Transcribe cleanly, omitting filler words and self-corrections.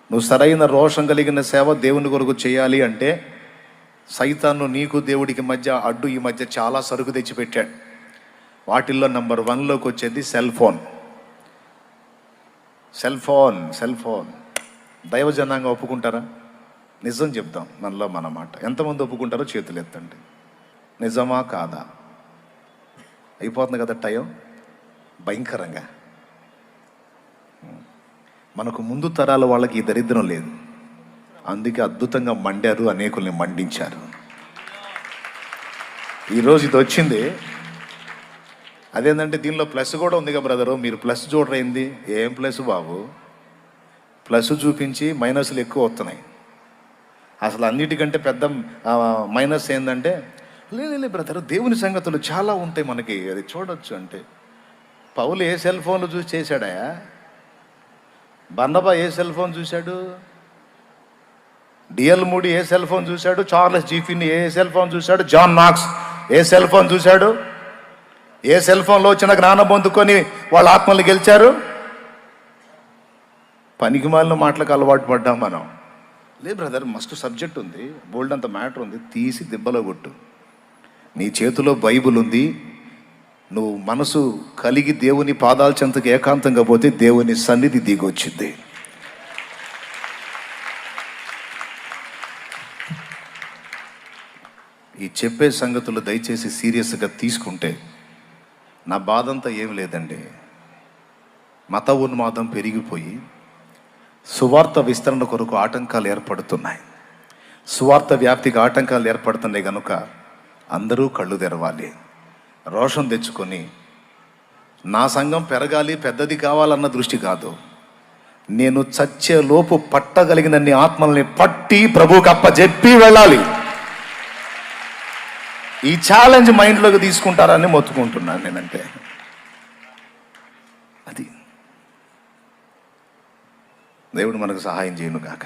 నువ్వు సరైన రోషం కలిగిన సేవ దేవుని కొరకు చేయాలి అంటే సైతాను నీకు దేవుడికి మధ్య అడ్డు ఈ మధ్య చాలా సరుకు తెచ్చిపెట్టాడు. వాటిల్లో నెంబర్ 1లోకి వచ్చేది సెల్ ఫోన్. సెల్ ఫోన్ దైవజనాంగా ఒప్పుకుంటారా? నిజం చెప్దాం, మనలో మన మాట. ఎంతమంది ఒప్పుకుంటారో చేతులు ఎత్తండి. నిజమా కాదా? అయిపోతుంది కదా టైం భయంకరంగా. మనకు ముందు తరాల వాళ్ళకి ఈ దరిద్రం లేదు, అందుకే అద్భుతంగా మండారు, అనేకుల్ని మండించారు. ఈరోజు ఇది వచ్చింది. అదేంటంటే దీనిలో ప్లస్ కూడా ఉందిగా బ్రదరు, మీరు ప్లస్ చూడరైంది. ఏం ప్లస్ బాబు? ప్లస్ చూపించి మైనస్లు ఎక్కువ వస్తున్నాయి. అసలు అన్నిటికంటే పెద్ద మైనస్ ఏంటంటే లేదు బ్రదరు, దేవుని సంగతులు చాలా ఉంటాయి మనకి, అది చూడొచ్చు అంటే. పౌలు ఏ సెల్ ఫోన్లు చూసి చేశాడా? బర్నబా ఏ సెల్ ఫోన్ చూశాడు? డిఎల్ మూడి ఏ సెల్ ఫోన్ చూశాడు? చార్లెస్ జీఫిని ఏ సెల్ ఫోన్ చూశాడు? జాన్ నాక్స్ ఏ సెల్ ఫోన్ చూశాడు? ఏ సెల్ ఫోన్లో వచ్చిన జ్ఞానం పొందుకొని వాళ్ళ ఆత్మలు గెలిచారు? పనికి మాలిన మాటలకు అలవాటు పడ్డాం మనం. లేదు బ్రదర్, మస్తు సబ్జెక్ట్ ఉంది, బోల్డ్ అంత మ్యాటర్ ఉంది, తీసి దెబ్బలో కొట్టు. నీ చేతిలో బైబుల్ ఉంది, నువ్వు మనసు కలిగి దేవుని పాదాల చెంతకు ఏకాంతంగా పోతే దేవుని సన్నిధి దిగొచ్చింది. ఈ చెప్పే సంగతులు దయచేసి సీరియస్గా తీసుకుంటే నా బాధంతా ఏం లేదండి. మత ఉన్మాదం పెరిగిపోయి సువార్త విస్తరణ కొరకు ఆటంకాలు ఏర్పడుతున్నాయి. సువార్త వ్యాప్తికి ఆటంకాలు ఏర్పడుతున్నాయి కనుక అందరూ కళ్ళు తెరవాలి, రోషం తెచ్చుకొని నా సంఘం పెరగాలి, పెద్దది కావాలన్న దృష్టి కాదు. నేను చచ్చే లోపు పట్టగలిగినన్ని ఆత్మల్ని పట్టి ప్రభువుకి అప్పచెప్పి వెళ్ళాలి. ఈ ఛాలెంజ్ మైండ్లోకి తీసుకుంటారని మొత్తుకుంటున్నాను నేనంటే. అది దేవుడు మనకు సహాయం చేయను గాక.